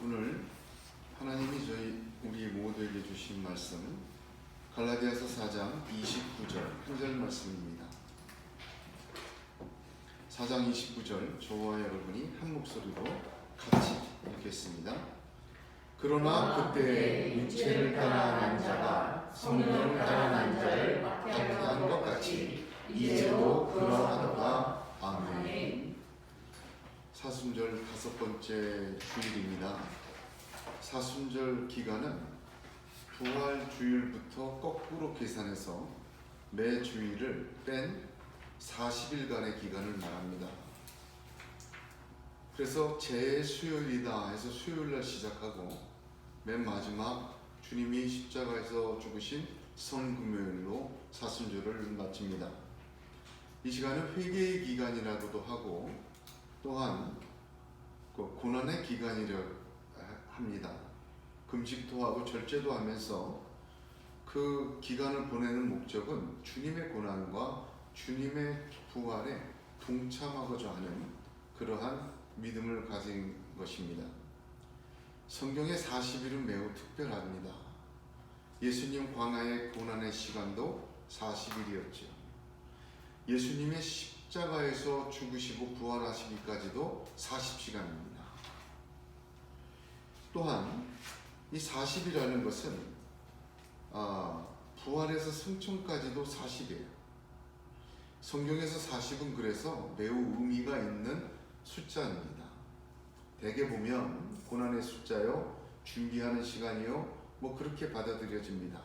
오늘 하나님이 우리 모두에게 주신 말씀은 갈라디아서 4장 29절 한 절 말씀입니다. 4장 29절 저와 여러분이 한 목소리로 같이 읽겠습니다. 그러나 그때 육체를 따라 난 자가 성령을 따라 난 자를 박해한 것 같이 이제도 그러하도다. 아멘. 사순절 5번째 주일입니다. 사순절 기간은 부활 주일부터 거꾸로 계산해서 매 주일을 뺀 40일간의 기간을 말합니다. 그래서 제 수요일이다 해서 수요일날 시작하고 맨 마지막 주님이 십자가에서 죽으신 성금요일로 사순절을 마칩니다. 이 시간은 회개의 기간이라고도 하고 또한 고난의 기간이라 합니다. 금식도 하고 절제도 하면서 그 기간을 보내는 목적은 주님의 고난과 주님의 부활에 동참하고자 하는 그러한 믿음을 가진 것입니다. 성경의 40일은 매우 특별합니다. 예수님 광야의 고난의 시간도 40일이었죠. 예수님의 십자가에서 죽으시고 부활하시기까지도 40시간입니다. 또한 이 40이라는 것은 부활에서 승천까지도 40이에요. 성경에서 40은 그래서 매우 의미가 있는 숫자입니다. 대개 보면 고난의 숫자요, 준비하는 시간이요, 그렇게 받아들여집니다.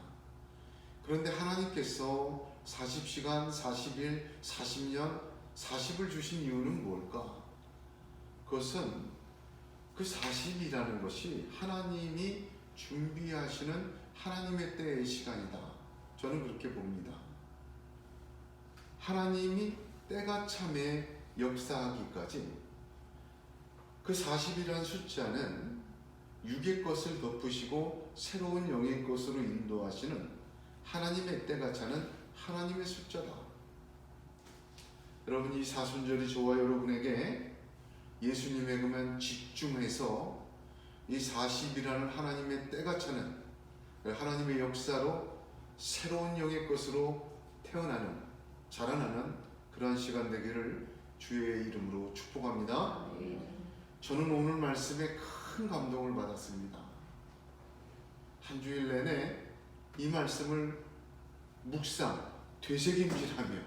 그런데 하나님께서 40시간, 40일, 40년, 40을 주신 이유는 뭘까? 그것은 그 40이라는 것이 하나님이 준비하시는 하나님의 때의 시간이다. 저는 그렇게 봅니다. 하나님이 때가 참에 역사하기까지 그 40이라는 숫자는 육의 것을 덮으시고 새로운 영의 것으로 인도하시는 하나님의 때가 차는 하나님의 숫자다. 여러분, 이 사순절이 저와 여러분에게 예수님의 그만 집중해서 이 40이라는 하나님의 때가 차는 하나님의 역사로 새로운 영의 것으로 태어나는, 자라나는 그러한 시간 되기를 주의 이름으로 축복합니다. 저는 오늘 말씀에 큰 감동을 받았습니다. 한 주일 내내 이 말씀을 묵상, 되새김질하며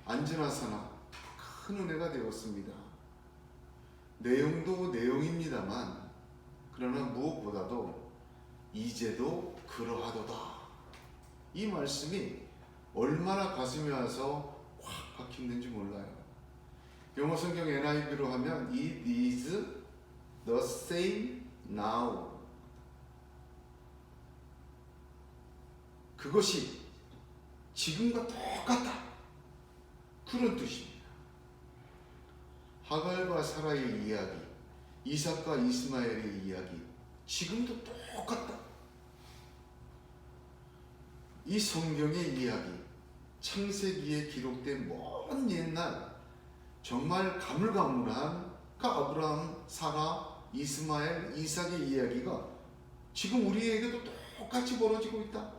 앉으나서나 큰 은혜가 되었습니다. 내용도 내용입니다만 그러나 무엇보다도 이제도 그러하도다. 이 말씀이 얼마나 가슴에 와서 확 박히는지 몰라요. 영어 성경 NIV로 하면 It is the same now. 그것이 지금과 똑같다. 그런 뜻입니다. 하갈과 사라의 이야기, 이삭과 이스마엘의 이야기, 지금도 똑같다. 이 성경의 이야기, 창세기에 기록된 먼 옛날 정말 가물가물한 아브라함, 사라, 이스마엘, 이삭의 이야기가 지금 우리에게도 똑같이 벌어지고 있다.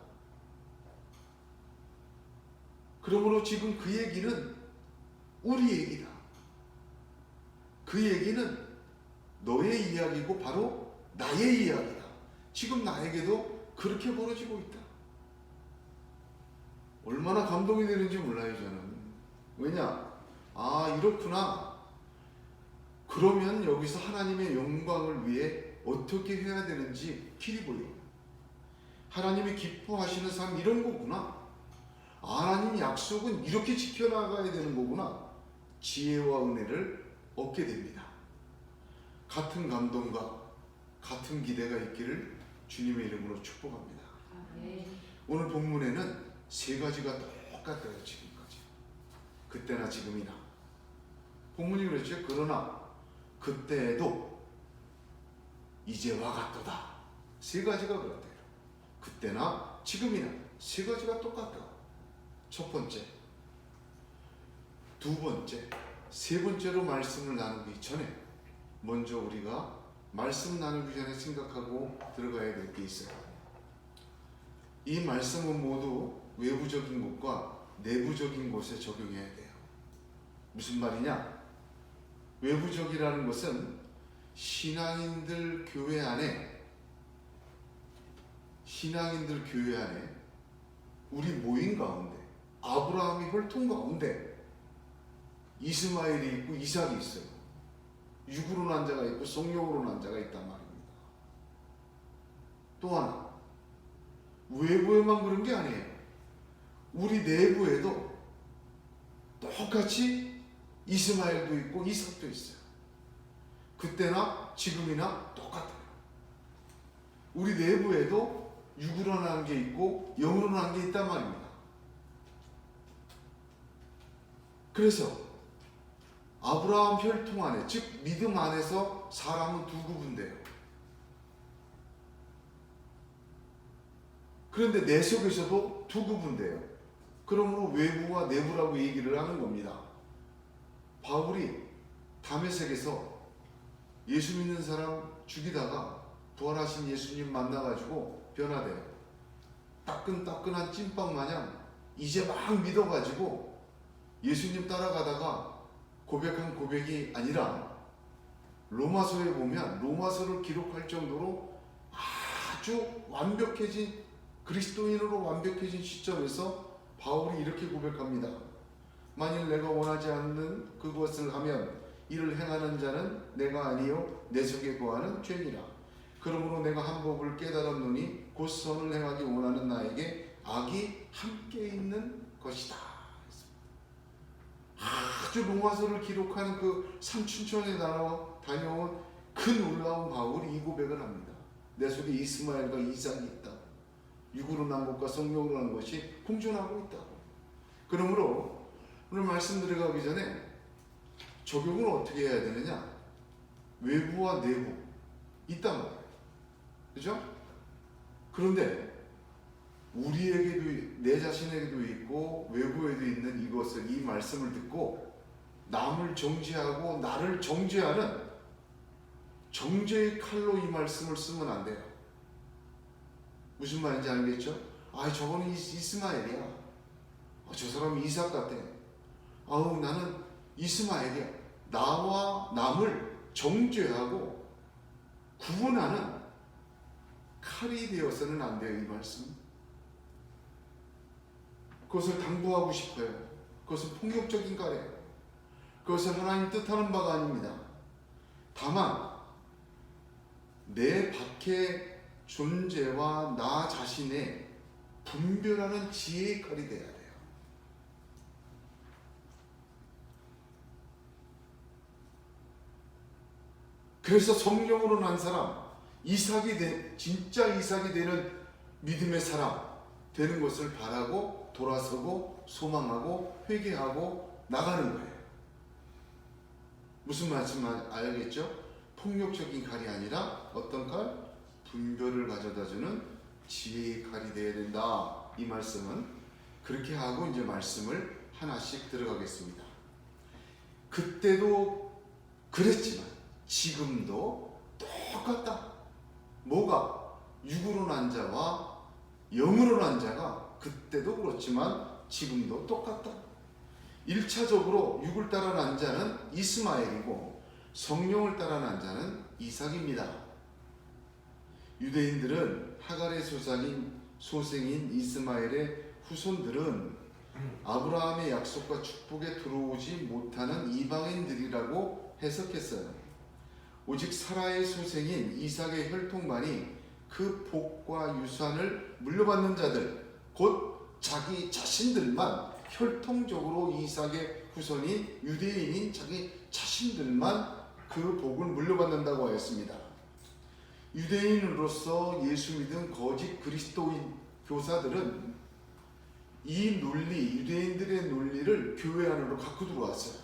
그러므로 지금 그 얘기는 우리 얘기다. 그 얘기는 너의 이야기고 바로 나의 이야기다. 지금 나에게도 그렇게 벌어지고 있다. 얼마나 감동이 되는지 몰라요, 저는. 왜냐? 이렇구나. 그러면 여기서 하나님의 영광을 위해 어떻게 해야 되는지 길이 보여요. 하나님이 기뻐하시는 삶 이런 거구나. 하나님 약속은 이렇게 지켜나가야 되는 거구나. 지혜와 은혜를 얻게 됩니다. 같은 감동과 같은 기대가 있기를 주님의 이름으로 축복합니다. 오늘 본문에는 3가지가 똑같아요. 지금까지. 그때나 지금이나. 본문이 그랬죠. 그러나 그때에도 이제와 같도다. 3가지가 그렇대요. 그때나 지금이나 3가지가 똑같다. 첫 번째, 두 번째, 세 번째로 말씀을 나누기 전에 먼저 우리가 말씀 나누기 전에 생각하고 들어가야 될 게 있어요. 이 말씀은 모두 외부적인 곳과 내부적인 곳에 적용해야 돼요. 무슨 말이냐? 외부적이라는 것은 신앙인들 교회 안에 우리 모임 가운데, 아브라함의 혈통 가운데 이스마엘이 있고 이삭이 있어요. 육으로 난 자가 있고 성령으로 난 자가 있단 말입니다. 또 하나, 외부에만 그런 게 아니에요. 우리 내부에도 똑같이 이스마엘도 있고 이삭도 있어요. 그때나 지금이나 똑같아요. 우리 내부에도 육으로 난 게 있고 영으로 난 게 있단 말입니다. 그래서 아브라함 혈통 안에, 즉 믿음 안에서 사람은 두 구분돼요. 그런데 내 속에서도 두 구분돼요. 그러므로 외부와 내부라고 얘기를 하는 겁니다. 바울이 다메섹에서 예수 믿는 사람 죽이다가 부활하신 예수님 만나가지고 변화돼요. 따끈따끈한 찐빵 마냥 이제 막 믿어가지고 예수님 따라가다가 고백한 고백이 아니라, 로마서에 보면 로마서를 기록할 정도로 아주 완벽해진, 그리스도인으로 완벽해진 시점에서 바울이 이렇게 고백합니다. 만일 내가 원하지 않는 그것을 하면 이를 행하는 자는 내가 아니요 내 속에 거하는 죄니라. 그러므로 내가 한 법을 깨달았노니 곧 선을 행하기 원하는 나에게 악이 함께 있는 것이다. 아주 로마서를 기록하는 그 삼춘천에 다녀온 그 놀라운 바울이 이 고백을 합니다. 내 속에 이스마엘과 이삭이 있다. 육으로 난 것과 성령으로 난 것이 공존하고 있다고. 그러므로 오늘 말씀 들어가기 전에 적용을 어떻게 해야 되느냐? 외부와 내부 있단 말이에요. 그죠? 그런데 우리에게도, 내 자신에게도 있고 외부에도 있는 이것을, 이 말씀을 듣고 남을 정죄하고 나를 정죄하는 정죄의 칼로 이 말씀을 쓰면 안 돼요. 무슨 말인지 알겠죠? 저거는 이스마엘이야. 저 사람이 이삭 같아. 나는 이스마엘이야. 나와 남을 정죄하고 구분하는 칼이 되어서는 안 돼요, 이 말씀. 그것을 당부하고 싶어요. 그것은 폭력적인 칼이에요. 그것은 하나님 뜻하는 바가 아닙니다. 다만 내 밖의 존재와 나 자신의 분별하는 지혜의 칼이 돼야 돼요. 그래서 성령으로 난 사람, 진짜 이삭이 되는 믿음의 사람 되는 것을 바라고 돌아서고 소망하고 회개하고 나가는 거예요. 무슨 말씀 알겠죠? 폭력적인 칼이 아니라 어떤 칼? 분별을 가져다주는 지혜의 칼이 되어야 된다. 이 말씀은 그렇게 하고 이제 말씀을 하나씩 들어가겠습니다. 그때도 그랬지만 지금도 똑같다. 뭐가? 육으로 난 자와 영으로 난 자가 그때도 그렇지만 지금도 똑같다. 1차적으로 육을 따라 난 자는 이스마엘이고 성령을 따라 난 자는 이삭입니다. 유대인들은 하갈의 소생인 이스마엘의 후손들은 아브라함의 약속과 축복에 들어오지 못하는 이방인들이라고 해석했어요. 오직 사라의 소생인 이삭의 혈통만이 그 복과 유산을 물려받는 자들, 곧 자기 자신들만, 혈통적으로 이삭의 후손인 유대인인 자기 자신들만 그 복을 물려받는다고 하였습니다. 유대인으로서 예수 믿은 거짓 그리스도인 교사들은 이 논리, 유대인들의 논리를 교회 안으로 갖고 들어왔어요.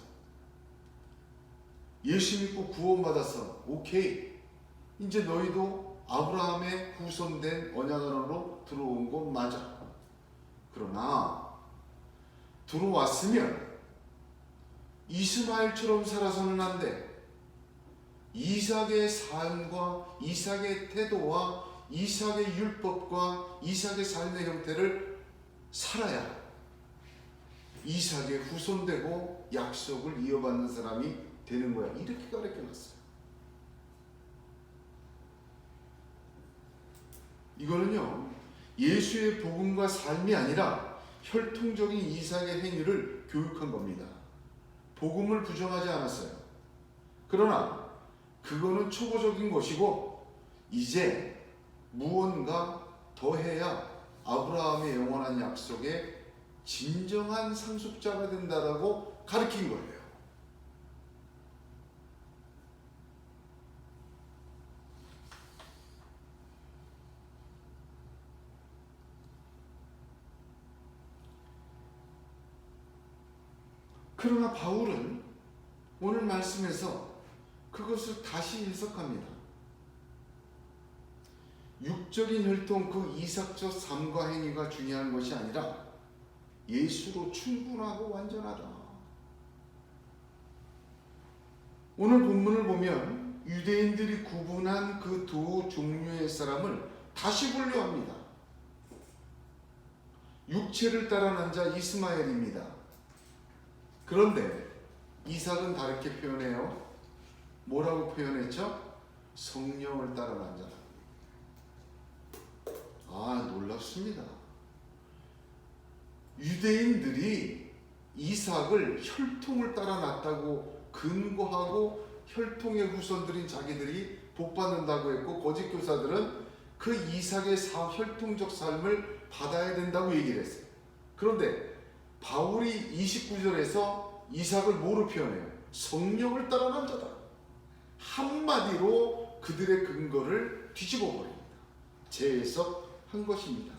예수 믿고 구원받아서 오케이, 이제 너희도 아브라함의 후손된 언약 안으로 들어온 것 맞아. 그러나 들어왔으면 이스마엘처럼 살아서는 안 돼. 이삭의 삶과 이삭의 태도와 이삭의 율법과 이삭의 삶의 형태를 살아야 이삭의 후손되고 약속을 이어받는 사람이 되는 거야. 이렇게 가르쳐놨어요. 이거는요, 예수의 복음과 삶이 아니라 혈통적인 이삭의 행위를 교육한 겁니다. 복음을 부정하지 않았어요. 그러나 그거는 초보적인 것이고 이제 무언가 더해야 아브라함의 영원한 약속의 진정한 상속자가 된다라고 가르친 거예요. 그러나 바울은 오늘 말씀에서 그것을 다시 해석합니다. 육적인 혈통 그 이삭적 삶과 행위가 중요한 것이 아니라 예수로 충분하고 완전하다. 오늘 본문을 보면 유대인들이 구분한 그 두 종류의 사람을 다시 분류합니다. 육체를 따라 난 자 이스마엘입니다. 그런데 이삭은 다르게 표현해요. 뭐라고 표현했죠? 성령을 따라 난 자다. 놀랍습니다. 유대인들이 이삭을 혈통을 따라 났다고 근거하고 혈통의 후손들인 자기들이 복받는다고 했고, 거짓 교사들은 그 이삭의 혈통적 삶을 받아야 된다고 얘기를 했어요. 그런데 바울이 29절에서 이삭을 뭐로 표현해요? 성령을 따라 난 자다. 한마디로 그들의 근거를 뒤집어 버립니다. 재해석한 것입니다.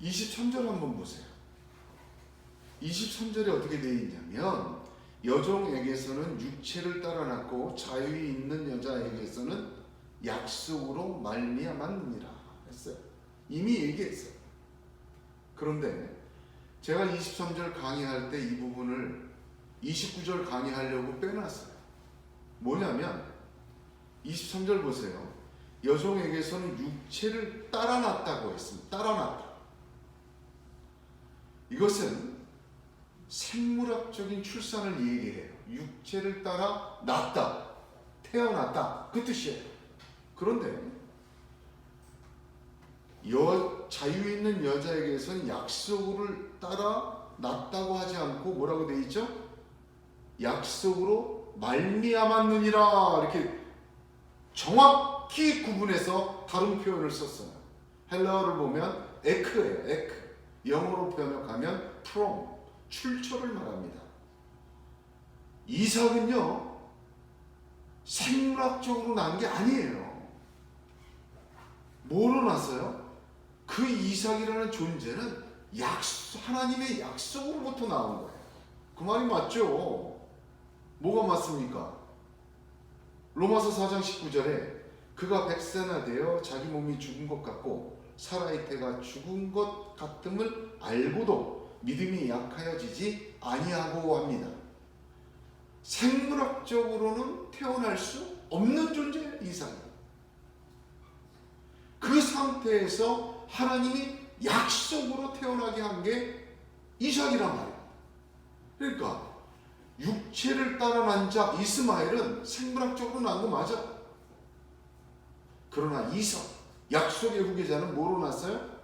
23절 한번 보세요. 23절에 어떻게 되어 있냐면, 여종에게서는 육체를 따라 났고 자유에 있는 여자에게서는 약속으로 말미암았느니라 했어요. 이미 얘기했어요. 그런데 제가 23절 강의할 때 이 부분을 29절 강의하려고 빼놨어요. 뭐냐면 23절 보세요. 여종에게서는 육체를 따라 났다고 했습니다. 따라 났다. 이것은 생물학적인 출산을 얘기해요. 육체를 따라 났다, 태어났다, 그 뜻이에요. 그런데 자유 있는 여자에게서는 약속을 따라 났다고 하지 않고 뭐라고 되어 있죠? 약속으로 말미암았느니라, 이렇게 정확히 구분해서 다른 표현을 썼어요. 헬라어를 보면 에크예요. 에크. 영어로 번역하면 from, 출처를 말합니다. 이삭은요, 생물학적으로 난 게 아니에요. 뭐로 났어요? 그 이삭이라는 존재는 하나님의 약속으로부터 나온 거예요. 그 말이 맞죠? 뭐가 맞습니까? 로마서 4장 19절에 그가 백세나 되어 자기 몸이 죽은 것 같고 사라의 태가 죽은 것 같음을 알고도 믿음이 약하여지지 아니하고 합니다. 생물학적으로는 태어날 수 없는 존재예요, 이삭이. 그 상태에서 하나님이 약속으로 태어나게 한 게 이삭이란 말이에요. 그러니까 육체를 따라 난 자 이스마엘은 생물학적으로 난 거 맞아. 그러나 이삭, 약속의 후계자는 뭐로 났어요?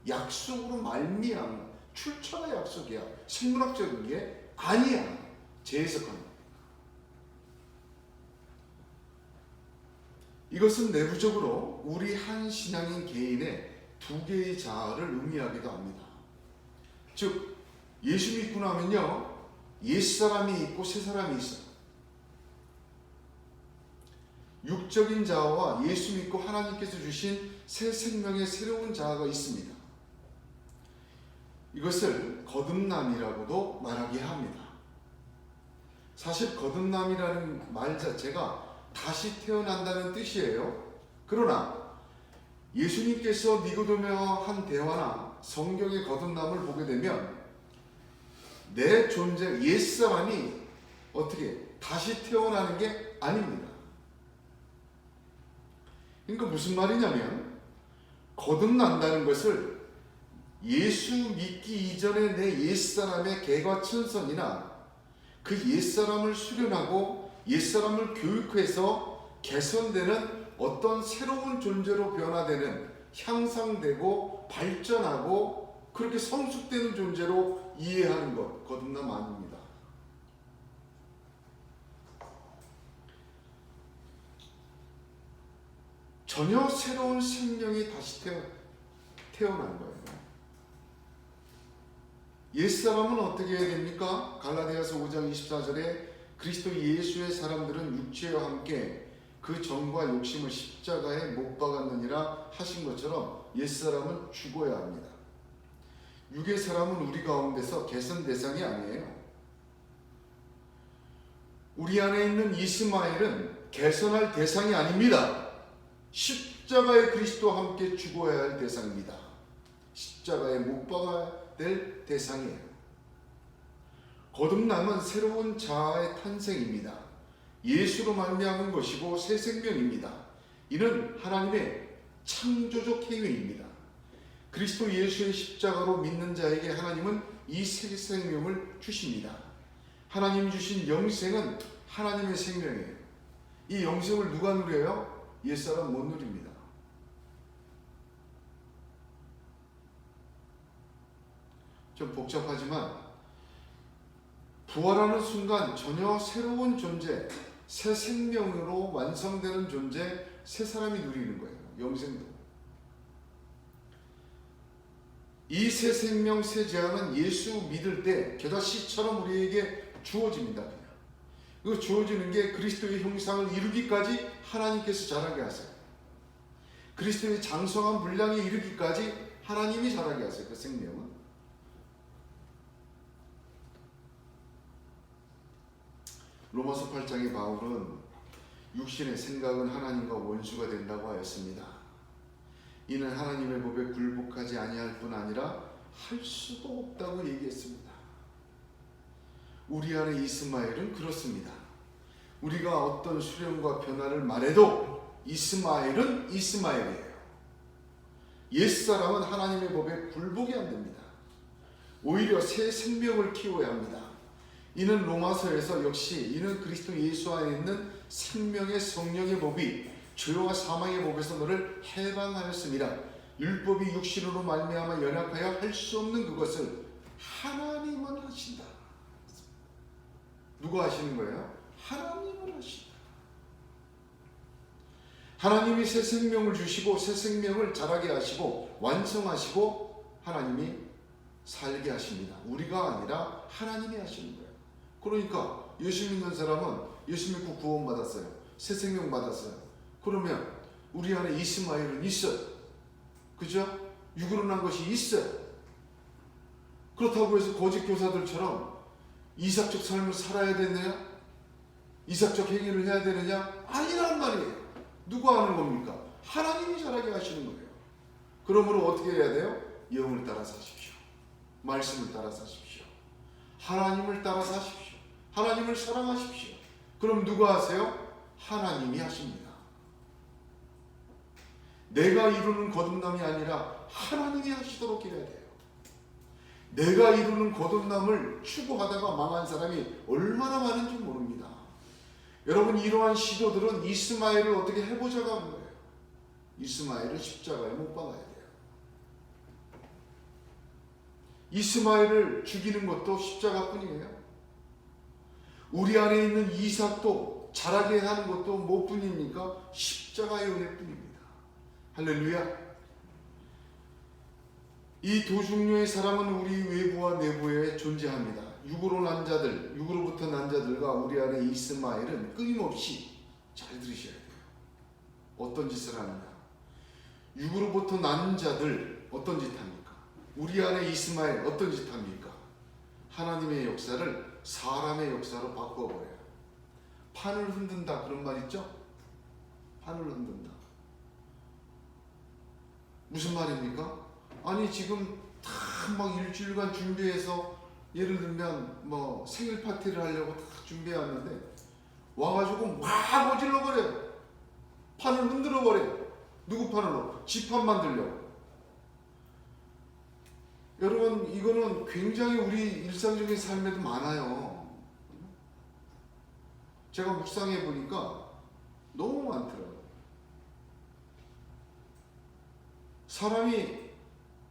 약속으로 말미암아. 출처가 약속이야. 생물학적인 게 아니야. 재해석합니다. 이것은 내부적으로 우리 한 신앙인 개인의 두 개의 자아를 의미하기도 합니다. 즉 예수 믿고 나면요, 옛사람이 있고 새사람이 있어요. 육적인 자아와 예수 믿고 하나님께서 주신 새 생명의 새로운 자아가 있습니다. 이것을 거듭남이라고도 말하게 합니다. 사실 거듭남이라는 말 자체가 다시 태어난다는 뜻이에요. 그러나 예수님께서 니고데모와 한 대화나 성경의 거듭남을 보게 되면 내 존재, 옛사람이 어떻게 다시 태어나는 게 아닙니다. 그러니까 무슨 말이냐면 거듭난다는 것을 예수 믿기 이전에 내 옛사람의 개과천선이나 그 옛사람을 수련하고 옛사람을 교육해서 개선되는 어떤 새로운 존재로 변화되는, 향상되고 발전하고 그렇게 성숙되는 존재로 이해하는 것, 거듭남 아닙니다. 전혀 새로운 생명이 다시 태어난 거예요. 옛사람은 어떻게 해야 됩니까? 갈라디아서 5장 24절에 그리스도 예수의 사람들은 육체와 함께 그 정과 욕심을 십자가에 못 박았느니라 하신 것처럼 옛사람은 죽어야 합니다. 육의 사람은 우리 가운데서 개선 대상이 아니에요. 우리 안에 있는 이스마엘은 개선할 대상이 아닙니다. 십자가의 그리스도와 함께 죽어야 할 대상입니다. 십자가에 못 박아야 될 대상이에요. 거듭남은 새로운 자아의 탄생입니다. 예수로 말미암은 것이고 새 생명입니다. 이는 하나님의 창조적 행위입니다. 그리스도 예수의 십자가로 믿는 자에게 하나님은 이 새 생명을 주십니다. 하나님이 주신 영생은 하나님의 생명이에요. 이 영생을 누가 누려요? 옛사람 못 누립니다. 좀 복잡하지만 부활하는 순간 전혀 새로운 존재, 새 생명으로 완성되는 존재, 새 사람이 누리는 거예요. 영생도. 이 새 생명, 새 제한은 예수 믿을 때 겨자씨처럼 우리에게 주어집니다. 그 주어지는 게 그리스도의 형상을 이루기까지 하나님께서 자라게 하세요. 그리스도의 장성한 분량에 이르기까지 하나님이 자라게 하세요. 그 생명은. 로마서 8장의 바울은 육신의 생각은 하나님과 원수가 된다고 하였습니다. 이는 하나님의 법에 굴복하지 아니할 뿐 아니라 할 수도 없다고 얘기했습니다. 우리 안에 이스마엘은 그렇습니다. 우리가 어떤 수련과 변화를 말해도 이스마엘은 이스마엘이에요. 옛사람은 하나님의 법에 굴복이 안 됩니다. 오히려 새 생명을 키워야 합니다. 이는 로마서에서 역시 이는 그리스도 예수 안에 있는 생명의 성령의 법이 죄와 사망의 법에서 너를 해방하였습니다. 율법이 육신으로 말미암아 연약하여 할 수 없는 그것을 하나님은 하신다. 누가 하시는 거예요? 하나님은 하신다. 하나님이 새 생명을 주시고 새 생명을 자라게 하시고 완성하시고 하나님이 살게 하십니다. 우리가 아니라 하나님이 하시는 거예요. 그러니까 예수 믿는 사람은 예수 믿고 구원 받았어요. 새 생명 받았어요. 그러면 우리 안에 이스마엘은 있어요. 그죠? 육으로 난 것이 있어요. 그렇다고 해서 거짓 교사들처럼 이삭적 삶을 살아야 되느냐? 이삭적 행위를 해야 되느냐? 아니란 말이에요. 누가 하는 겁니까? 하나님이 자라게 하시는 거예요. 그러므로 어떻게 해야 돼요? 영을 따라 사십시오. 말씀을 따라 사십시오. 하나님을 따라 사십시오. 하나님을 사랑하십시오. 그럼 누가 하세요? 하나님이 하십니다. 내가 이루는 거듭남이 아니라 하나님이 하시도록 해야 돼요. 내가 이루는 거듭남을 추구하다가 망한 사람이 얼마나 많은지 모릅니다. 여러분, 이러한 시도들은 이스마엘을 어떻게 해보자고 하는 거예요. 이스마엘을 십자가에 못 박아야 돼요. 이스마엘을 죽이는 것도 십자가뿐이에요. 우리 안에 있는 이삭도 자라게 하는 것도 뭐뿐입니까? 십자가의 은혜뿐입니다. 할렐루야. 이 두 종류의 사람은 우리 외부와 내부에 존재합니다. 육으로 난 자들, 육으로부터 난 자들과 우리 안에 이스마엘은 끊임없이 잘 들으셔야 돼요. 어떤 짓을 하느냐? 육으로부터 난 자들 어떤 짓 합니까? 우리 안에 이스마엘 어떤 짓 합니까? 하나님의 역사를 사람의 역사로 바꿔버려요. 판을 흔든다 그런 말 있죠? 판을 흔든다. 무슨 말입니까? 아니 지금 다 막 일주일간 준비해서 예를 들면 뭐 생일 파티를 하려고 다 준비해 왔는데 와가지고 막 어질러 버려요. 판을 흔들어 버려요. 누구 판으로? 지 판 만들려고. 여러분, 이거는 굉장히 우리 일상적인 삶에도 많아요. 제가 묵상해 보니까 너무 많더라고요. 사람이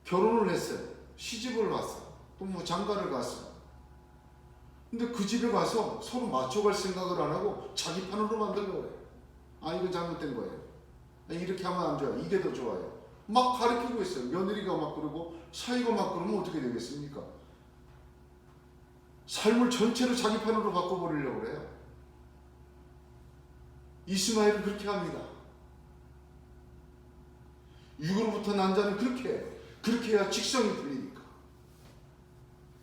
결혼을 했어요. 시집을 왔어요. 또 뭐 장가를 갔어요. 근데 그 집에 가서 서로 맞춰갈 생각을 안 하고 자기 판으로 만들려고 해요. 아, 이거 잘못된 거예요. 아, 이렇게 하면 안 좋아요. 이게 더 좋아요. 막 가르치고 있어요. 며느리가 막 그러고 사위가 막 그러면 어떻게 되겠습니까? 삶을 전체로 자기 판으로 바꿔버리려고 그래요. 이스마엘은 그렇게 합니다. 육으로부터 난 자는 그렇게 해요. 그렇게 해야 직성이 풀리니까.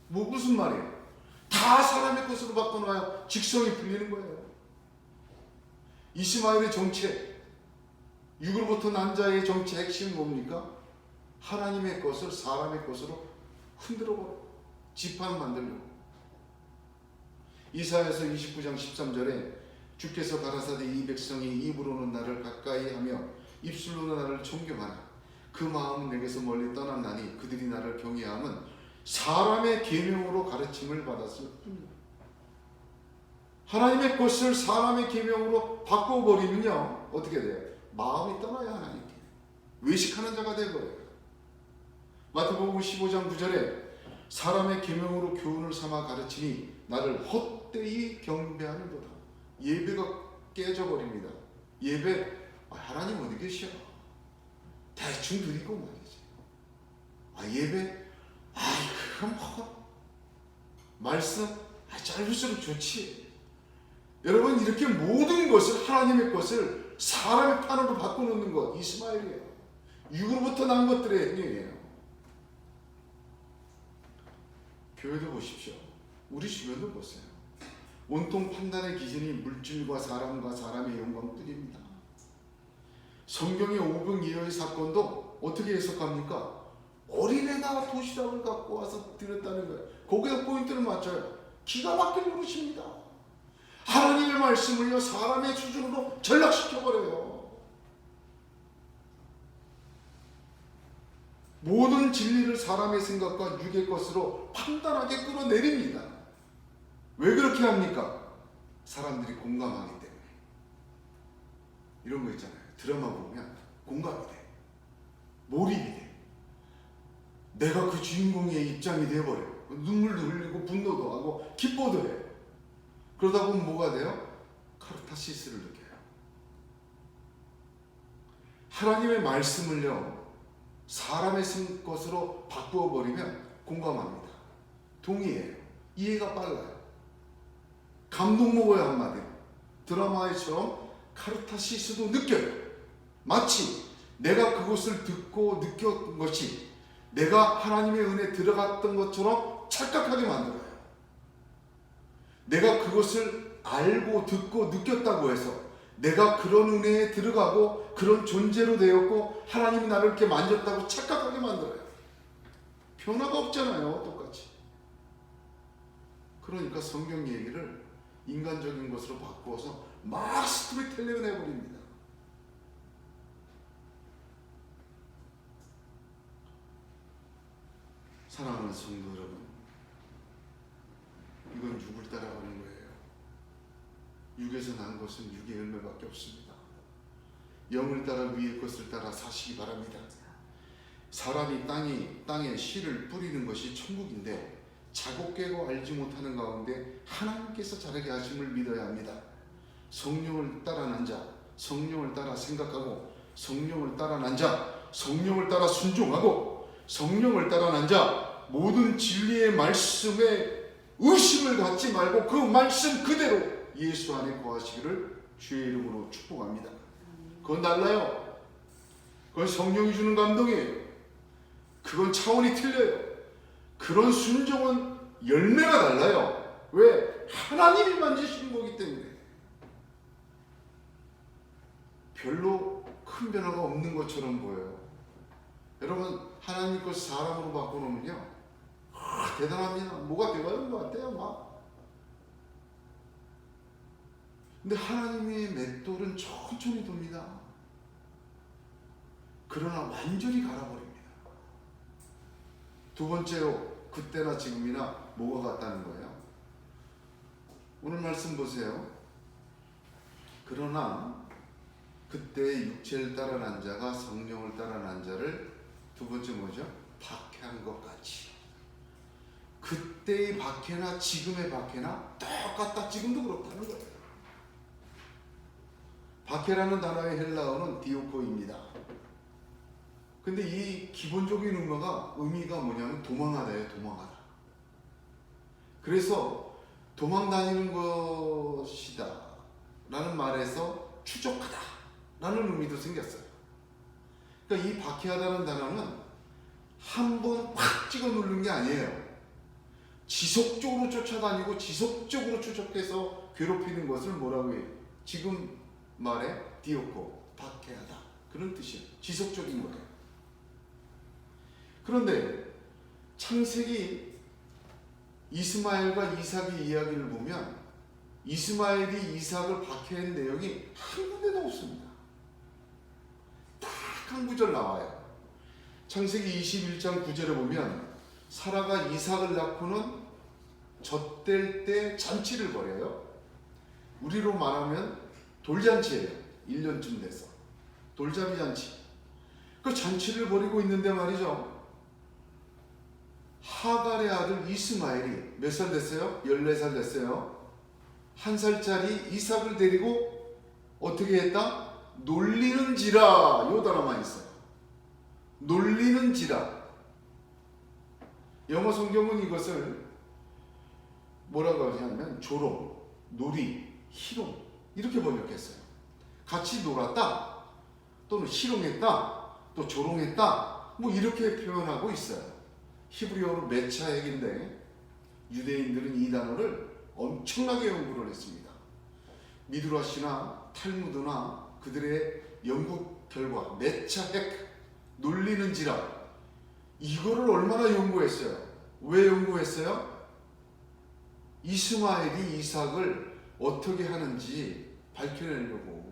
무슨 말이에요? 다 사람의 것으로 바꿔놔야 직성이 풀리는 거예요. 이스마엘의 정체, 육으로부터 난 자의 정체 핵심은 뭡니까? 하나님의 것을 사람의 것으로 흔들어버려. 지판 만들려고. 이사야서 29장 13절에 주께서 가라사대 이 백성이 입으로는 나를 가까이 하며 입술로는 나를 존경하라. 그 마음은 내게서 멀리 떠났나니 그들이 나를 경외함은 사람의 계명으로 가르침을 받았을 뿐이다. 하나님의 것을 사람의 계명으로 바꿔버리면요, 어떻게 돼요? 마음이 떠나야 하나님께 외식하는 자가 되어버려요. 마태복음 15장 9절에 사람의 계명으로 교훈을 삼아 가르치니 나를 헛되이 경배하는도다. 예배가 깨져버립니다. 예배, 하나님 어디 계셔? 대충 드리고 말이지. 예배, 그럼 뭐 말씀, 짧을수록 좋지. 여러분, 이렇게 모든 것을, 하나님의 것을 사람의 판으로 바꿔놓는 것, 이스마엘이에요. 육으로부터 난 것들의 행위예요. 교회도 보십시오. 우리 주변도 보세요. 온통 판단의 기준이 물질과 사람의 영광뿐입니다. 성경의 오병이어의 사건도 어떻게 해석합니까? 어린애가 도시락을 갖고 와서 드렸다는 거예요. 거기다 포인트를 맞춰요. 기가 막힌 노릇입니다. 하나님의 말씀을요, 사람의 수준으로 전락시켜버려요. 모든 진리를 사람의 생각과 육의 것으로 판단하게 끌어내립니다. 왜 그렇게 합니까? 사람들이 공감하기 때문에. 이런 거 있잖아요. 드라마 보면 공감이 돼. 몰입이 돼. 내가 그 주인공의 입장이 돼버려. 눈물도 흘리고 분노도 하고 기뻐도 해. 그러다 보면 뭐가 돼요? 카르타시스를 느껴요. 하나님의 말씀을요, 사람의 것으로 바꾸어 버리면 공감합니다. 동의해요. 이해가 빨라요. 감동 먹어요. 한마디로 드라마에처럼 카르타시스도 느껴요. 마치 내가 그것을 듣고 느꼈던 것이 내가 하나님의 은혜에 들어갔던 것처럼 착각하게 만들어요. 내가 그것을 알고 듣고 느꼈다고 해서 내가 그런 은혜에 들어가고 그런 존재로 되었고 하나님이 나를 이렇게 만졌다고 착각하게 만들어요. 변화가 없잖아요. 똑같이. 그러니까 성경 얘기를 인간적인 것으로 바꾸어서 막 스토리텔링을 해버립니다. 사랑하는 성도 여러분, 이건 육을 따라가는 거예요. 육에서 난 것은 육의 열매밖에 없습니다. 영을 따라 위의 것을 따라 사시기 바랍니다. 사람이 땅에 씨를 뿌리는 것이 천국인데 자고 깨고 알지 못하는 가운데 하나님께서 자라게 하심을 믿어야 합니다. 성령을 따라 난 자, 성령을 따라 생각하고 성령을 따라 난 자, 성령을 따라 순종하고 성령을 따라 난 자, 모든 진리의 말씀에 의심을 갖지 말고 그 말씀 그대로 예수 안에 거하시기를 주의 이름으로 축복합니다. 그건 달라요. 그건 성령이 주는 감동이에요. 그건 차원이 틀려요. 그런 순종은 열매가 달라요. 왜? 하나님이 만지시는 거기 때문에. 별로 큰 변화가 없는 것처럼 보여요. 여러분, 하나님 것 사람으로 바꿔놓으면요, 대단합니다. 뭐가 돼가는 것 같아요, 막. 근데 하나님의 맷돌은 천천히 돕니다. 그러나 완전히 갈아버립니다. 두 번째로, 그때나 지금이나 뭐가 같다는 거예요? 오늘 말씀 보세요. 그러나 그때 육체를 따라 난 자가 성령을 따라 난 자를, 두 번째 뭐죠? 박해한 것 같이. 그때의 박해나 지금의 박해나 똑같다. 지금도 그렇다는 거예요. 박해라는 단어의 헬라어는 디오코입니다. 근데 이 기본적인 의미가 뭐냐면 도망하다예요. 도망하다. 그래서 도망 다니는 것이다 라는 말에서 추적하다 라는 의미도 생겼어요. 그러니까 이 박해하다는 단어는 한 번 확 찍어 누르는 게 아니에요. 지속적으로 쫓아다니고 지속적으로 추적해서 괴롭히는 것을 뭐라고 해요? 지금 말에 디오코, 박해하다, 그런 뜻이에요. 지속적인 거예요. 그런데 창세기 이스마엘과 이삭의 이야기를 보면 이스마엘이 이삭을 박해한 내용이 한 군데도 없습니다. 딱 한 구절 나와요. 창세기 21장 9절에 보면 사라가 이삭을 낳고는 젖될 때 잔치를 벌여요. 우리로 말하면 돌잔치예요. 1년쯤 돼서 돌잡이 잔치. 그 잔치를 벌이고 있는데 말이죠, 하갈의 아들 이스마엘이 몇 살 됐어요? 14살 됐어요. 1살짜리 이삭을 데리고 어떻게 했다? 놀리는지라. 요 단어만 있어요. 놀리는지라. 영어 성경은 이것을 뭐라고 하냐면 조롱, 놀이, 희롱 이렇게 번역했어요. 같이 놀았다, 또는 희롱했다, 또 조롱했다, 뭐 이렇게 표현하고 있어요. 히브리어로 메차액인데 유대인들은 이 단어를 엄청나게 연구를 했습니다. 미드라시나 탈무드나 그들의 연구 결과 메차액, 놀리는지라, 이거를 얼마나 연구했어요. 왜 연구했어요? 이스마엘이 이삭을 어떻게 하는지 밝혀내려고.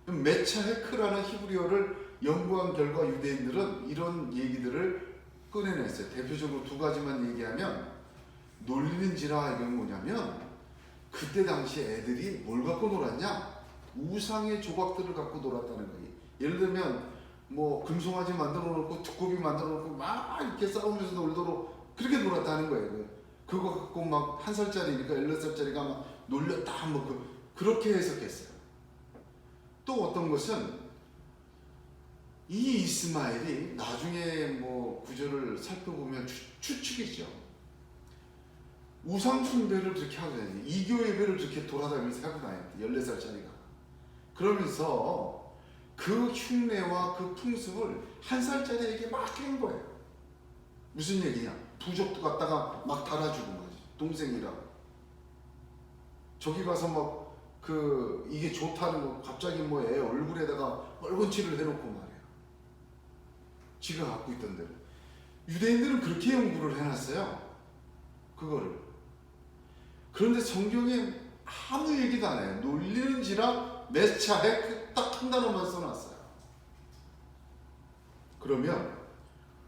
메차헤크라는 히브리어를 연구한 결과 유대인들은 이런 얘기들을 꺼내냈어요. 대표적으로 두 가지만 얘기하면, 놀리는지라 이건 뭐냐면 그때 당시 애들이 뭘 갖고 놀았냐? 우상의 조각들을 갖고 놀았다는 거예요. 예를 들면 뭐 금송아지 만들어 놓고 두꺼비 만들어 놓고 막 이렇게 싸우면서 놀도록 그렇게 놀았다는 거예요. 그거 갖고 막 1살짜리니까 16살짜리가 막 놀렸다 뭐 그렇게 해석했어요. 또 어떤 것은 이 이스마엘이 나중에 뭐 구절을 살펴보면 추측이죠. 우상 숭배를 그렇게 하고 다니는, 이교 예배를 그렇게 돌아다니면서 하고 다녔대, 14살짜리가. 그러면서 그 흉내와 그 풍습을 1살짜리에게 막 한 거예요. 무슨 얘기냐? 부적도 갖다가 막 달아주고 말이지. 동생이라고. 저기 가서 막 이게 좋다는 거 갑자기 뭐 애 얼굴에다가 얼굴칠을 해놓고 말이야. 지가 갖고 있던 대로. 유대인들은 그렇게 연구를 해놨어요. 그거를. 그런데 성경에 아무 얘기도 안 해요. 놀리는지라 메차헤크 딱 한 단어만 써놨어요. 그러면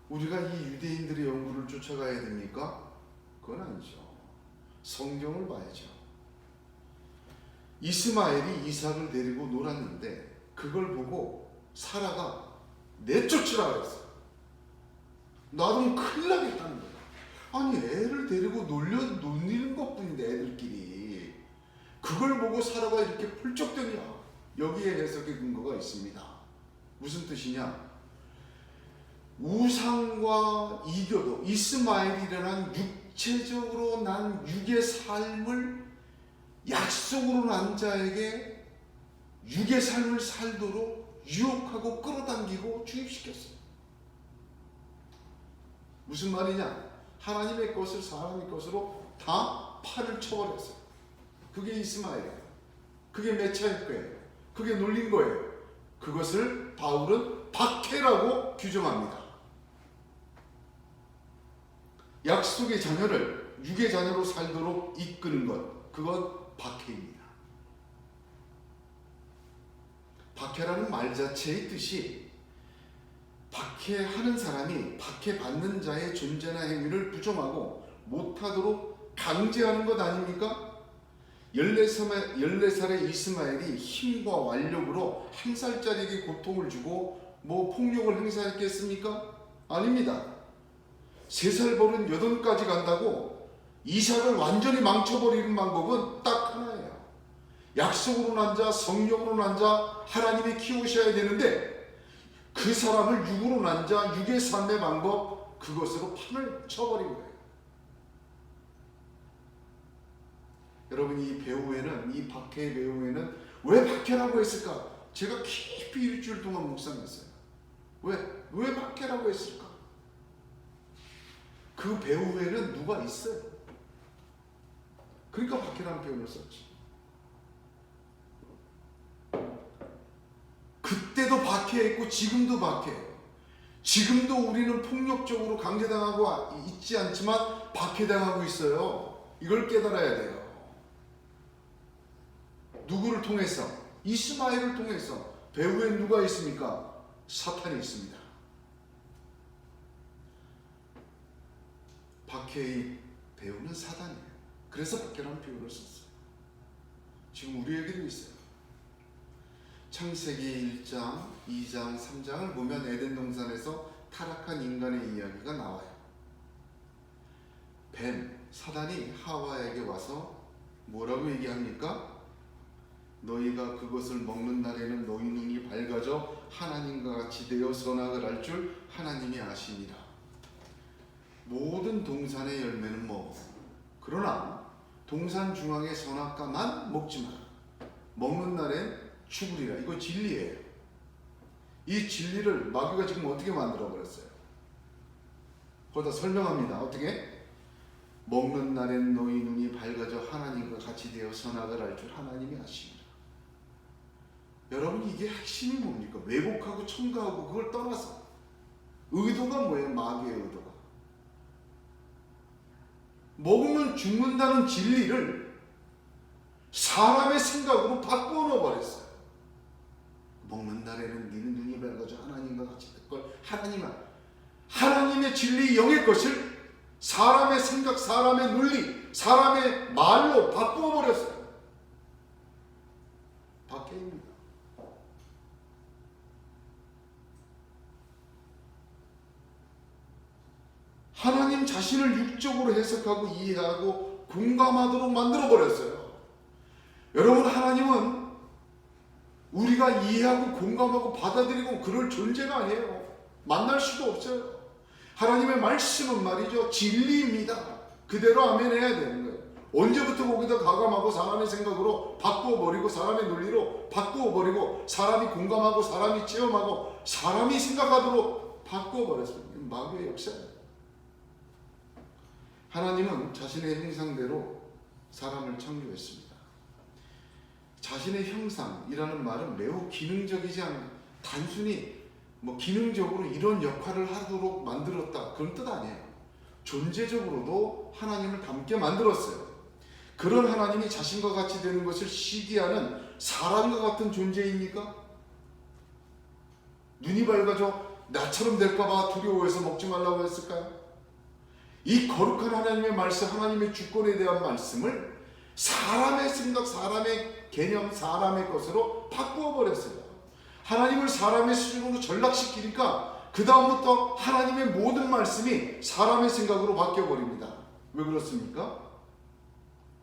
우리가 이 유대인들의 연구를 쫓아가야 됩니까? 그건 아니죠. 성경을 봐야죠. 이스마엘이 이삭을 데리고 놀았는데 그걸 보고 사라가 내쫓으라 그랬어요. 나도 큰일 나겠다는 거야. 아니 애를 데리고 놀리는 것뿐인데 애들끼리. 그걸 보고 사라가 이렇게 펄쩍 뛰냐. 여기에 해석의 근거가 있습니다. 무슨 뜻이냐? 우상과 이교도, 이스마엘이라는 육체적으로 난 육의 삶을 약속으로 난 자에게 육의 삶을 살도록 유혹하고 끌어당기고 주입시켰어요. 무슨 말이냐? 하나님의 것을 사람의 것으로 다 팔을 쳐버렸어요. 그게 이스마엘이에요. 그게 메차헤크예요. 그게 놀린 거예요. 그것을 바울은 박해라고 규정합니다. 약속의 자녀를 육의 자녀로 살도록 이끄는 것, 그건 박해입니다. 박해라는 말 자체의 뜻이 박해하는 사람이 박해받는 자의 존재나 행위를 부정하고 못하도록 강제하는 것 아닙니까? 14살의 이스마엘이 힘과 완력으로 한 살짜리에게 고통을 주고 폭력을 행사했겠습니까? 아닙니다. 3살 버른 8까지 간다고 이삭을 완전히 망쳐버리는 방법은 딱 하나예요. 약속으로 난 자, 성령으로 난 자, 하나님이 키우셔야 되는데 그 사람을 육으로 난 자, 육의 삶의 방법, 그것으로 판을 쳐버린 거예요. 여러분, 이 배후에는, 이 박해의 배후에는 왜 박해라고 했을까? 제가 깊이 일주일 동안 묵상했어요. 왜 박해라고 했을까? 그 배후에는 누가 있어요. 그러니까 박해라는 표현을 썼지. 그때도 박해했고 지금도 박해해요. 지금도 우리는 폭력적으로 강제당하고 있지 않지만 박해당하고 있어요. 이걸 깨달아야 돼요. 누구를 통해서? 이스마엘을 통해서. 배후에 누가 있습니까? 사탄이 있습니다. 박해의 배후는 사단이에요. 그래서 박해라는 표현을 썼어요. 지금 우리에게도 있어요. 창세기 1장, 2장, 3장을 보면 에덴 동산에서 타락한 인간의 이야기가 나와요. 뱀, 사단이 하와에게 와서 뭐라고 얘기합니까? 너희가 그것을 먹는 날에는 너희 눈이 밝아져 하나님과 같이 되어 선악을 알 줄 하나님이 아시니라. 모든 동산의 열매는 그러나 동산 중앙의 선악과만 먹지 마라. 먹는 날엔 죽으리라. 이거 진리예요. 이 진리를 마귀가 지금 어떻게 만들어 버렸어요? 거기다 설명합니다. 어떻게? 먹는 날엔 너희 눈이 밝아져 하나님과 같이 되어 선악을 알 줄 하나님이 아시니라. 여러분, 이게 핵심이 뭡니까? 왜곡하고 첨가하고 그걸 떠나서 의도가 뭐예요? 마귀의 의도가 먹으면 죽는다는 진리를 사람의 생각으로 바꾸어 놓아버렸어요. 먹는 날에는 네 눈이 밝아져 하나님과 같이 될 걸. 하나님의 진리 영의 것을 사람의 생각, 사람의 논리, 사람의 말로 바꾸어 버렸어요. 박해입니다. 하나님 자신을 육적으로 해석하고 이해하고 공감하도록 만들어 버렸어요. 여러분, 하나님은 우리가 이해하고 공감하고 받아들이고 그럴 존재가 아니에요. 만날 수도 없어요. 하나님의 말씀은 말이죠, 진리입니다. 그대로 아멘 해야 되는 거예요. 언제부터 거기다 가감하고 사람의 생각으로 바꾸어버리고 사람의 논리로 바꾸어버리고 사람이 공감하고 사람이 체험하고 사람이 생각하도록 바꾸어버렸습니다. 마귀의 역사예요. 하나님은 자신의 형상대로 사람을 창조했습니다. 자신의 형상이라는 말은 매우 기능적이지 않은, 단순히 기능적으로 이런 역할을 하도록 만들었다, 그런 뜻 아니에요. 존재적으로도 하나님을 닮게 만들었어요. 그런 하나님이 자신과 같이 되는 것을 시기하는 사람과 같은 존재입니까? 눈이 밝아져 나처럼 될까봐 두려워해서 먹지 말라고 했을까요? 이 거룩한 하나님의 말씀, 하나님의 주권에 대한 말씀을 사람의 생각, 사람의 개념, 사람의 것으로 바꾸어 버렸어요. 하나님을 사람의 수준으로 전락시키니까 그 다음부터 하나님의 모든 말씀이 사람의 생각으로 바뀌어 버립니다. 왜 그렇습니까?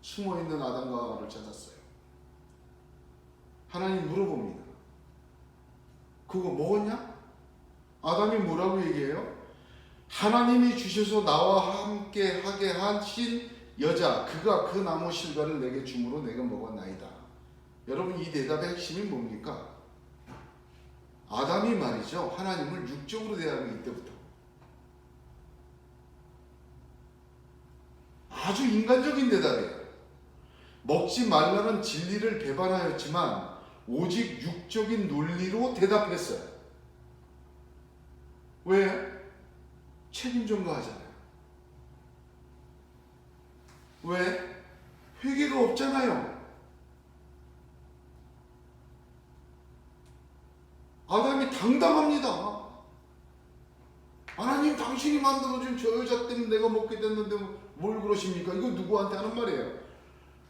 숨어있는 아담과 하와를 찾았어요. 하나님 물어봅니다. 그거 먹었냐? 아담이 뭐라고 얘기해요? 하나님이 주셔서 나와 함께 하게 하신 여자, 그가 그 나무 실과를 내게 주므로 내가 먹었나이다. 여러분, 이 대답의 핵심이 뭡니까? 아담이 말이죠, 하나님을 육적으로 대하는 이때부터 아주 인간적인 대답이에요. 먹지 말라는 진리를 배반하였지만 오직 육적인 논리로 대답했어요. 왜? 책임 전가하잖아요. 왜? 회개가 없잖아요. 아담이 당당합니다. 하나님, 당신이 만들어준 저 여자 때문에 내가 먹게 됐는데 뭘 그러십니까? 이거 누구한테 하는 말이에요?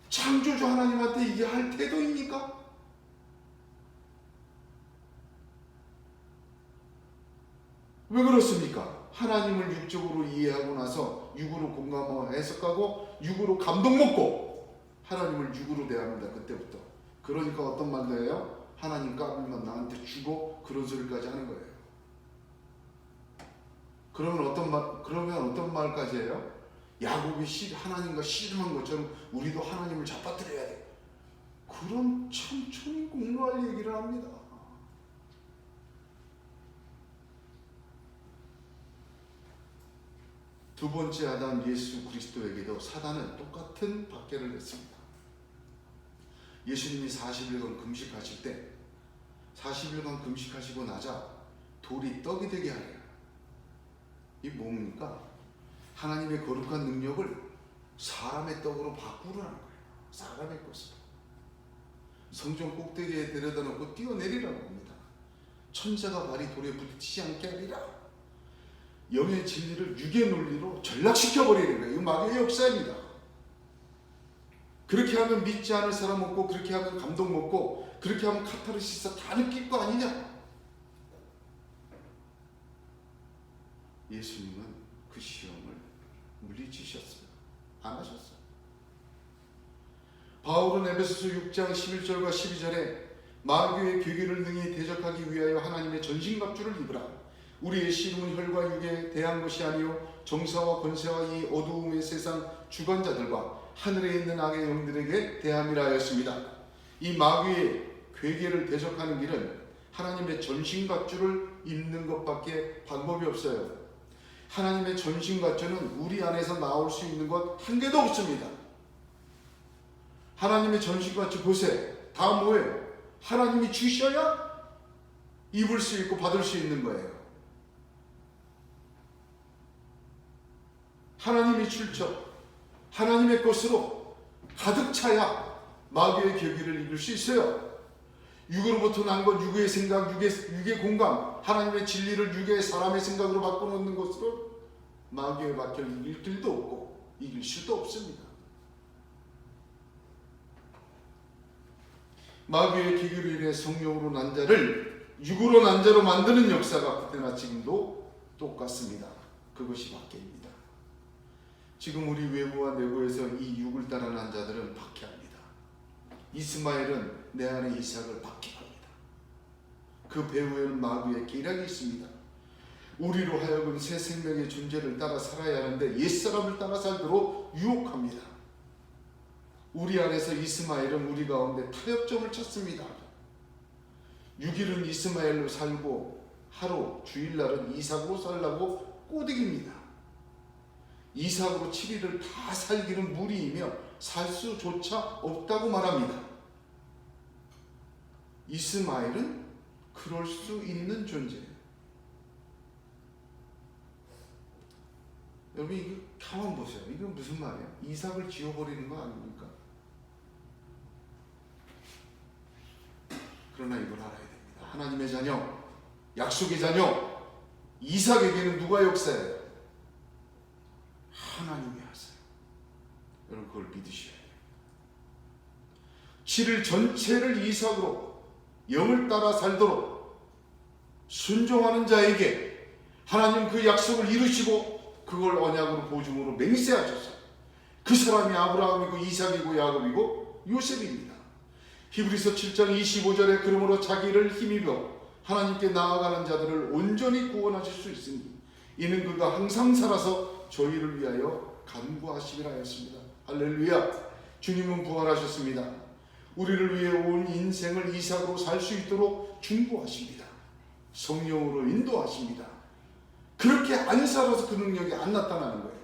창조주 하나님한테 이게 할 태도입니까? 왜 그렇습니까? 하나님을 육적으로 이해하고 나서 육으로 공감하고 해석하고 육으로 감동 먹고 하나님을 육으로 대합니다. 그때부터. 그러니까 어떤 말도 해요? 하나님 까불면 나한테 주고, 그런 소리까지 하는 거예요. 그러면 어떤 말까지 해요? 야곱이 하나님과 씨름한 것처럼 우리도 하나님을 잡아들여야 돼. 그런 참 천공로할 얘기를 합니다. 두 번째 아담 예수 그리스도에게도 사단은 똑같은 박해를 했습니다. 예수님이 40일간 금식하실 때 40일간 금식하시고 나자 돌이 떡이 되게 하래요. 이 뭡니까? 하나님의 거룩한 능력을 사람의 떡으로 바꾸라는 거예요. 사람의 것으로. 성전 꼭대기에 데려다 놓고 뛰어내리라고 합니다. 천사가 발이 돌에 부딪히지 않게 하리라. 영의 진리를 육의 논리로 전락시켜버리는 거예요. 이거 마귀의 역사입니다. 그렇게 하면 믿지 않을 사람 없고, 그렇게 하면 감동 먹고, 그렇게 하면 카타르시스 다 느낄 거 아니냐? 예수님은 그 시험을 물리치셨어요. 안 하셨어요. 바울은 에베소서 6장 11절과 12절에 마귀의 괴계를 능히 대적하기 위하여 하나님의 전신갑주를 입으라. 우리의 씨름은 혈과 육에 대한 것이 아니요 정사와 권세와 이 어두움의 세상 주관자들과 하늘에 있는 악의 영들에게 대함이라 하였습니다. 이 마귀의 괴계를 대적하는 길은 하나님의 전신갑주를 입는 것밖에 방법이 없어요. 하나님의 전신갑주는 우리 안에서 나올 수 있는 것 한 개도 없습니다. 하나님의 전신갑주 보세요. 다 뭐예요? 하나님이 주셔야 입을 수 있고 받을 수 있는 거예요. 하나님이 출처, 하나님의 것으로 가득 차야 마귀의 괴계를 이길 수 있어요. 육으로부터 난 것, 육의 생각, 육의 공감, 하나님의 진리를 육의 사람의 생각으로 바꿔놓는 것으로 마귀의 박해를 이길 길도 없고 이길 수도 없습니다. 마귀의 기교로 인해 성령으로 난 자를 육으로 난 자로 만드는 역사가 그때나 지금도 똑같습니다. 그것이 박해입니다. 지금 우리 외부와 내부에서 이 육을 따라 난 자들은 박해합니다. 이스마엘은 내 안에 이삭을 박해합니다. 그 배후에는 마귀의 계략이 있습니다. 우리로 하여금 새 생명의 존재를 따라 살아야 하는데 옛사람을 따라 살도록 유혹합니다. 우리 안에서 이스마엘은 우리 가운데 타협점을 찾습니다. 6일은 이스마엘로 살고 하루 주일날은 이삭으로 살라고 꼬드깁니다. 이삭으로 7일을 다 살기는 무리이며 살 수조차 없다고 말합니다. 이스마엘은 그럴 수 있는 존재예요. 여러분 이거 가만 보세요. 이건 무슨 말이에요? 이삭을 지워버리는 거 아닙니까? 그러나 이걸 알아야 됩니다. 하나님의 자녀, 약속의 자녀 이삭에게는 누가 역사해요? 하나님이 하세요. 여러분 그걸 믿으셔야 돼요. 7일 전체를 이삭으로 영을 따라 살도록 순종하는 자에게 하나님 그 약속을 이루시고 그걸 언약으로 보증으로 맹세하셔서 그 사람이 아브라함이고 이삭이고 야곱이고 요셉입니다. 히브리서 7장 25절에 그러므로 자기를 힘입어 하나님께 나아가는 자들을 온전히 구원하실 수 있으니 이는 그가 항상 살아서 저희를 위하여 간구하시기라 하였습니다. 할렐루야. 주님은 부활하셨습니다. 우리를 위해 온 인생을 이삭으로 살 수 있도록 중보하십니다. 성령으로 인도하십니다. 그렇게 안 살아서 그 능력이 안 나타나는 거예요.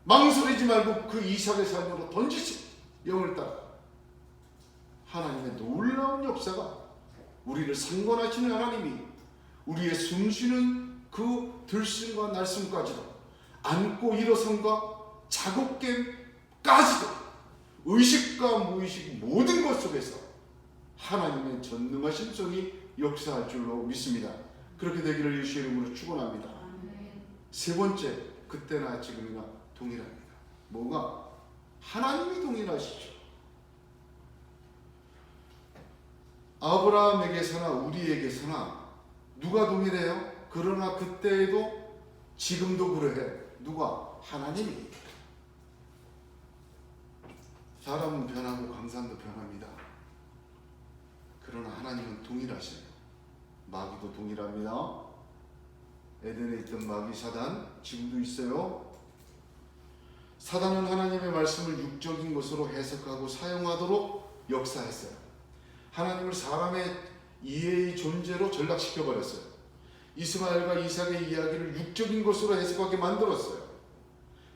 망설이지 말고 그 이삭의 삶으로 던지세요. 영을 따라 하나님의 놀라운 역사가 우리를 상관하시는 하나님이 우리의 숨쉬는 그 들숨과 날숨까지도 앉고 일어선과 작업겜까지도 의식과 무의식 모든 것 속에서 하나님의 전능하신 손이 역사할 줄로 믿습니다. 그렇게 되기를 예수의 이름으로 축원합니다. 세 번째, 그때나 지금이나 동일합니다. 뭐가? 하나님이 동일하시죠. 아브라함에게서나 우리에게서나 누가 동일해요? 그러나 그때에도 지금도 그래. 누가? 하나님이. 사람은 변하고 강산도 변합니다. 그러나 하나님은 동일하세요. 마귀도 동일합니다. 에덴에 있던 마귀 사단 지금도 있어요. 사단은 하나님의 말씀을 육적인 것으로 해석하고 사용하도록 역사했어요. 하나님을 사람의 이해의 존재로 전락시켜버렸어요. 이스마엘과 이삭의 이야기를 육적인 것으로 해석하게 만들었어요.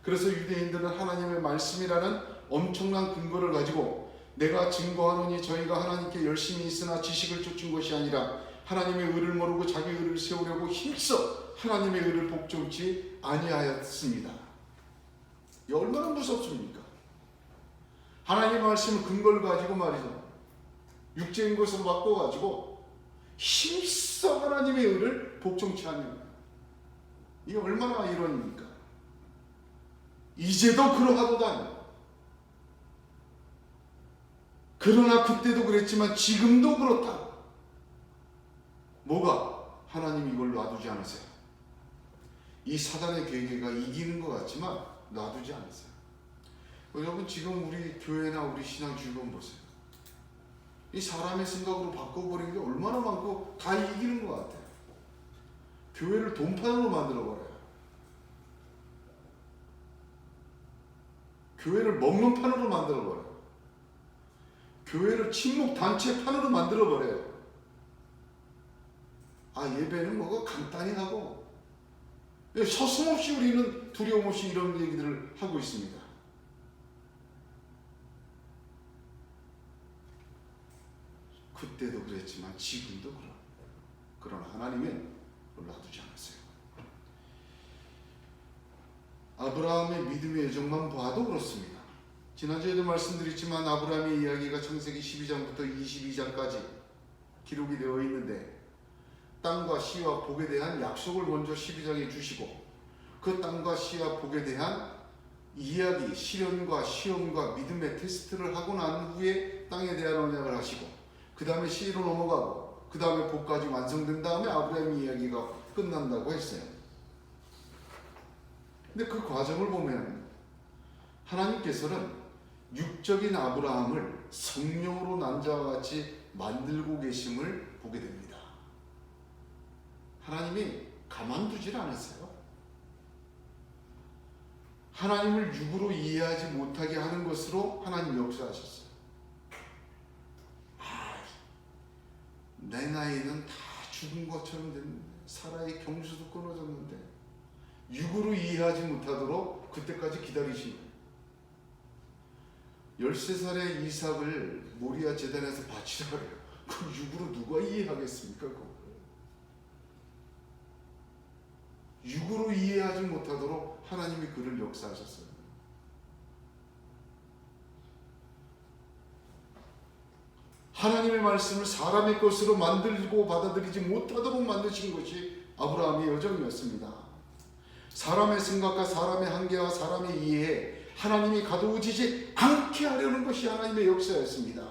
그래서 유대인들은 하나님의 말씀이라는 엄청난 근거를 가지고 내가 증거하노니 저희가 하나님께 열심히 있으나 지식을 쫓은 것이 아니라 하나님의 의를 모르고 자기 의를 세우려고 힘써 하나님의 의를 복종치 아니하였습니다. 이 얼마나 무섭습니까? 하나님의 말씀을 근거를 가지고 말이죠. 육적인 것으로 바꿔가지고 힘써 하나님의 의를 복종치 않는 거예요. 이게 얼마나 이론입니까? 이제도 그러하도다. 그러나 그때도 그랬지만 지금도 그렇다. 뭐가? 하나님이 이걸 놔두지 않으세요. 이 사단의 괴계가 이기는 것 같지만 놔두지 않으세요. 여러분 지금 우리 교회나 우리 신앙 주변 보세요. 이 사람의 생각으로 바꿔버리는 게 얼마나 많고 다 이기는 것 같아요. 교회를 돈판으로 만들어버려요. 교회를 먹는 판으로 만들어버려요. 교회를 친목 단체판으로 만들어버려요. 예배는 뭐가 간단히 하고 서슴없이 우리는 두려움 없이 이런 얘기들을 하고 있습니다. 그때도 그랬지만 지금도 그러나 하나님은 놔두지 않았어요. 아브라함의 믿음의 여정만 봐도 그렇습니다. 지난주에도 말씀드렸지만 아브라함의 이야기가 창세기 12장부터 22장까지 기록이 되어 있는데 땅과 씨와 복에 대한 약속을 먼저 12장에 주시고 그 땅과 씨와 복에 대한 이야기, 시련과 시험과 믿음의 테스트를 하고 난 후에 땅에 대한 언약을 하시고 그 다음에 씨로 넘어가고 그 다음에 복까지 완성된 다음에 아브라함의 이야기가 끝난다고 했어요. 근데 그 과정을 보면 하나님께서는 육적인 아브라함을 성령으로 난 자와 같이 만들고 계심을 보게 됩니다. 하나님이 가만두질 않았어요. 하나님을 육으로 이해하지 못하게 하는 것으로 하나님 역사하셨어요. 내 나이는 다 죽은 것처럼 됐는데 사라의 경수도 끊어졌는데 육으로 이해하지 못하도록 그때까지 기다리신 거예요. 13살의 이삭을 모리아 제단에서 바치라 그래요. 그 육으로 누가 이해하겠습니까? 육으로 이해하지 못하도록 하나님이 그를 역사하셨어요. 하나님의 말씀을 사람의 것으로 만들고 받아들이지 못하도록 만드신 것이 아브라함의 여정이었습니다. 사람의 생각과 사람의 한계와 사람의 이해에 하나님이 가두어지지 않게 하려는 것이 하나님의 역사였습니다.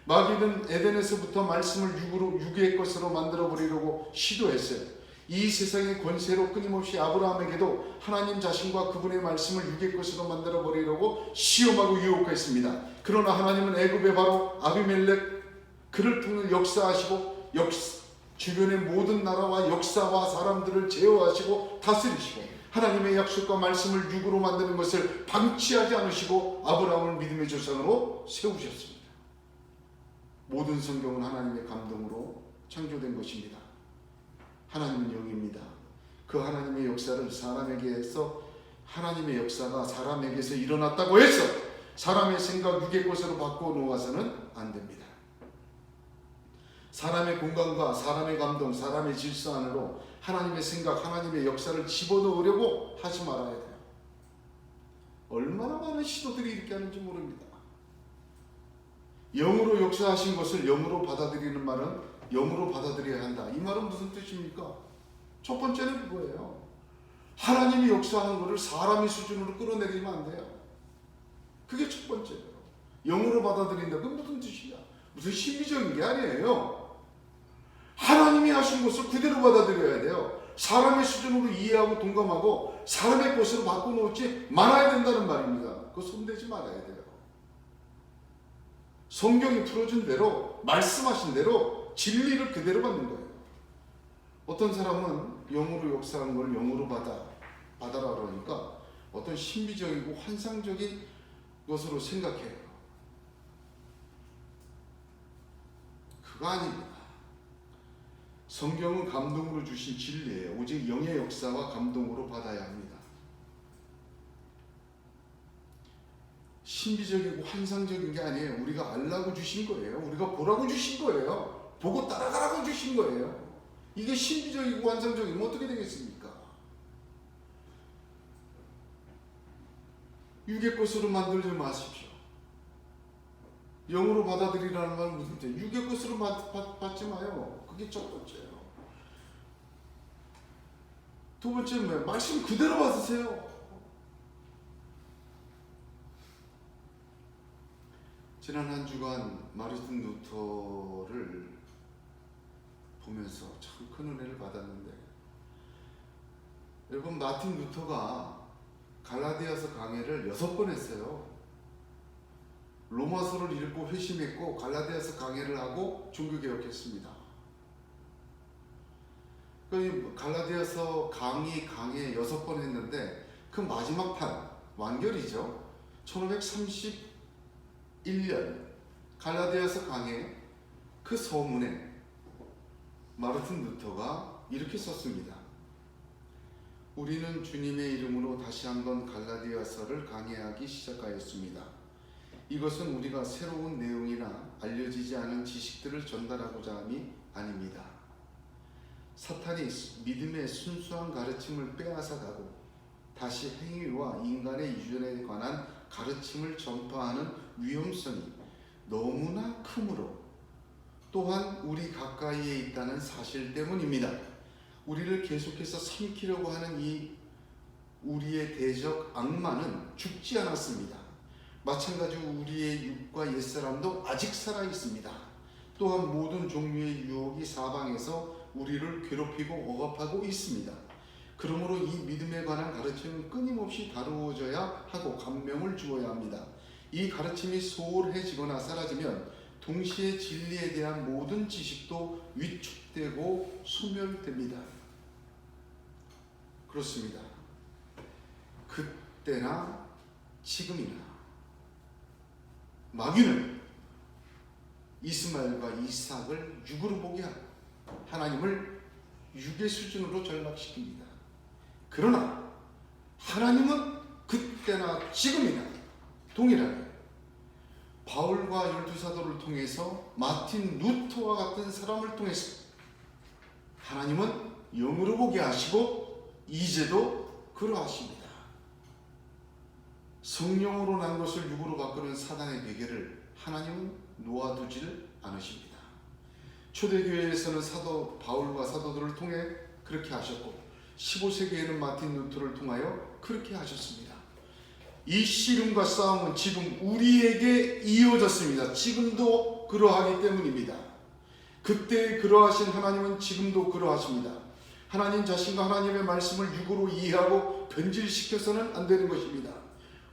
마귀는 에덴에서부터 말씀을 육의 것으로 만들어버리려고 시도했어요. 이 세상의 권세로 끊임없이 아브라함에게도 하나님 자신과 그분의 말씀을 육의 것으로 만들어버리려고 시험하고 유혹했습니다. 그러나 하나님은 애굽의 바로 아비멜렉 그를 통해 역사하시고 주변의 모든 나라와 역사와 사람들을 제어하시고 다스리시고 하나님의 약속과 말씀을 육으로 만드는 것을 방치하지 않으시고 아브라함을 믿음의 조상으로 세우셨습니다. 모든 성경은 하나님의 감동으로 창조된 것입니다. 하나님은 영입니다. 그 하나님의 역사를 사람에게서 하나님의 역사가 사람에게서 일어났다고 해서 사람의 생각 육의 것으로 바꾸어 놓아서는 안 됩니다. 사람의 공간과 사람의 감동, 사람의 질서 안으로 하나님의 생각, 하나님의 역사를 집어넣으려고 하지 말아야 돼요. 얼마나 많은 시도들이 이렇게 하는지 모릅니다. 영으로 역사하신 것을 영으로 받아들이는 말은 영으로 받아들여야 한다. 이 말은 무슨 뜻입니까? 첫 번째는 그거예요. 하나님이 역사하는 것을 사람의 수준으로 끌어내리면 안 돼요. 그게 첫 번째예요. 영으로 받아들인다. 그건 무슨 뜻이냐? 무슨 신비적인 게 아니에요. 하나님이 하신 것을 그대로 받아들여야 돼요. 사람의 수준으로 이해하고 동감하고 사람의 것으로 바꿔놓지 말아야 된다는 말입니다. 그거 손대지 말아야 돼요. 성경이 풀어준 대로, 말씀하신 대로 진리를 그대로 받는 거예요. 어떤 사람은 영으로 역사하는 걸 영으로 받아라 그러니까 어떤 신비적이고 환상적인 것으로 생각해요. 그거 아닙니다. 성경은 감동으로 주신 진리예요. 오직 영의 역사와 감동으로 받아야 합니다. 신비적이고 환상적인 게 아니에요. 우리가 알라고 주신 거예요. 우리가 보라고 주신 거예요. 보고 따라가라고 주신 거예요. 이게 신비적이고 환상적이면 어떻게 되겠습니까? 육의 것으로 만들지 마십시오. 영으로 받아들이라는 말은 무슨 뜻이에요? 육의 것으로 받지 마요. 그게 첫 번째예요. 두 번째는 뭐예요? 말씀 그대로 받으세요. 지난 한 주간 마르틴 루터를 보면서 참 큰 은혜를 받았는데, 여러분 마틴 루터가 갈라디아서 강해를 6번 했어요. 로마서를 읽고 회심했고 갈라디아서 강해를 하고 종교개혁했습니다. 갈라디아서 강해 6번 했는데 그 마지막 판 완결이죠. 1531년 갈라디아서 강해 그 서문에 마르틴 루터가 이렇게 썼습니다. 우리는 주님의 이름으로 다시 한번 갈라디아서를 강해하기 시작하였습니다. 이것은 우리가 새로운 내용이나 알려지지 않은 지식들을 전달하고자 함이 아닙니다. 사탄이 믿음의 순수한 가르침을 빼앗아가고 다시 행위와 인간의 유전에 관한 가르침을 전파하는 위험성이 너무나 크므로, 또한 우리 가까이에 있다는 사실 때문입니다. 우리를 계속해서 삼키려고 하는 이 우리의 대적 악마는 죽지 않았습니다. 마찬가지로 우리의 육과 옛사람도 아직 살아 있습니다. 또한 모든 종류의 유혹이 사방에서 우리를 괴롭히고 억압하고 있습니다. 그러므로 이 믿음에 관한 가르침은 끊임없이 다루어져야 하고 감명을 주어야 합니다. 이 가르침이 소홀해지거나 사라지면 동시에 진리에 대한 모든 지식도 위축되고 소멸됩니다. 그렇습니다. 그때나 지금이나 마귀는 이스마엘과 이삭을 육으로 보게 하고 하나님을 육의 수준으로 전락시킵니다. 그러나 하나님은 그때나 지금이나 동일하게 바울과 12사도를 통해서 마틴 루터와 같은 사람을 통해서 하나님은 영으로 보게 하시고 이제도 그러하십니다. 성령으로 난 것을 육으로 바꾸는 사단의 베개를 하나님은 놓아두지를 않으십니다. 초대교회에서는 사도 바울과 사도들을 통해 그렇게 하셨고 15세기에는 마틴 루터를 통하여 그렇게 하셨습니다. 이 씨름과 싸움은 지금 우리에게 이어졌습니다. 지금도 그러하기 때문입니다. 그때 그러하신 하나님은 지금도 그러하십니다. 하나님 자신과 하나님의 말씀을 육으로 이해하고 변질시켜서는 안 되는 것입니다.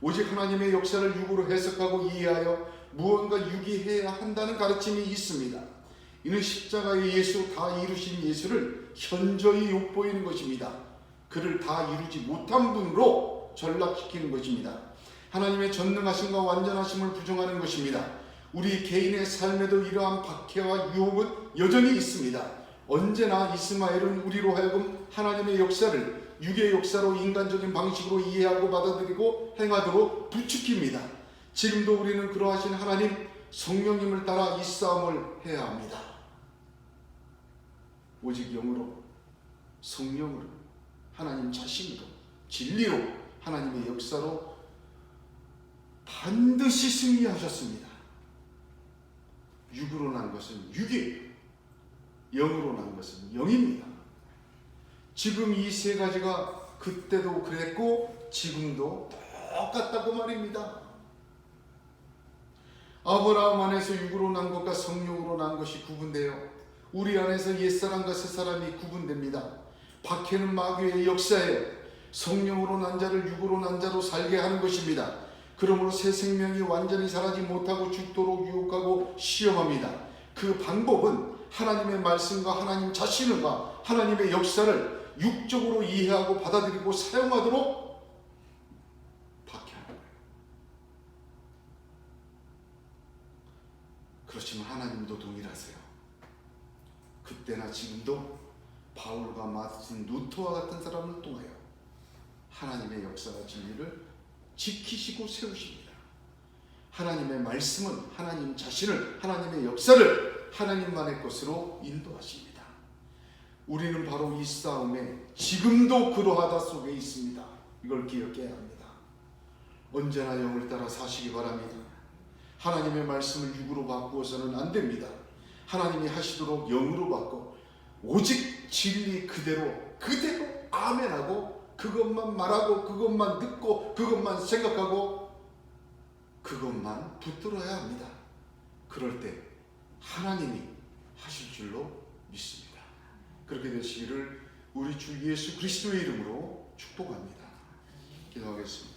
오직 하나님의 역사를 육으로 해석하고 이해하여 무언가 육이 해야 한다는 가르침이 있습니다. 이는 십자가의 예수, 다 이루신 예수를 현저히 욕보이는 것입니다. 그를 다 이루지 못한 분으로 전락시키는 것입니다. 하나님의 전능하심과 완전하심을 부정하는 것입니다. 우리 개인의 삶에도 이러한 박해와 유혹은 여전히 있습니다. 언제나 이스마엘은 우리로 하여금 하나님의 역사를 육의 역사로 인간적인 방식으로 이해하고 받아들이고 행하도록 부추깁니다. 지금도 우리는 그러하신 하나님 성령님을 따라 이 싸움을 해야 합니다. 오직 영으로, 성령으로, 하나님 자신으로, 진리로, 하나님의 역사로 반드시 승리하셨습니다. 육으로 난 것은 육이에요. 영으로 난 것은 영입니다. 지금 이 세 가지가 그때도 그랬고 지금도 똑같다고 말입니다. 아브라함 안에서 육으로 난 것과 성령으로 난 것이 구분돼요. 우리 안에서 옛사람과 새사람이 구분됩니다. 박해는 마귀의 역사에 성령으로 난 자를 육으로 난 자로 살게 하는 것입니다. 그러므로 새 생명이 완전히 자라지 못하고 죽도록 유혹하고 시험합니다. 그 방법은 하나님의 말씀과 하나님 자신과 하나님의 역사를 육적으로 이해하고 받아들이고 사용하도록 박해하는 거예요. 그렇지만 하나님도 동일하세요. 그때나 지금도 바울과 마틴 루터와 같은 사람을 통하여 하나님의 역사와 진리를 지키시고 세우십니다. 하나님의 말씀은 하나님 자신을, 하나님의 역사를 하나님만의 것으로 인도하십니다. 우리는 바로 이 싸움에 지금도 그러하다 속에 있습니다. 이걸 기억해야 합니다. 언제나 영을 따라 사시기 바랍니다. 하나님의 말씀을 육으로 바꾸어서는 안 됩니다. 하나님이 하시도록 영으로 바꿔 오직 진리 그대로 아멘하고 그것만 말하고 그것만 듣고 그것만 생각하고 그것만 붙들어야 합니다. 그럴 때 하나님이 하실 줄로 믿습니다. 그렇게 되시기를 우리 주 예수 그리스도의 이름으로 축복합니다. 기도하겠습니다.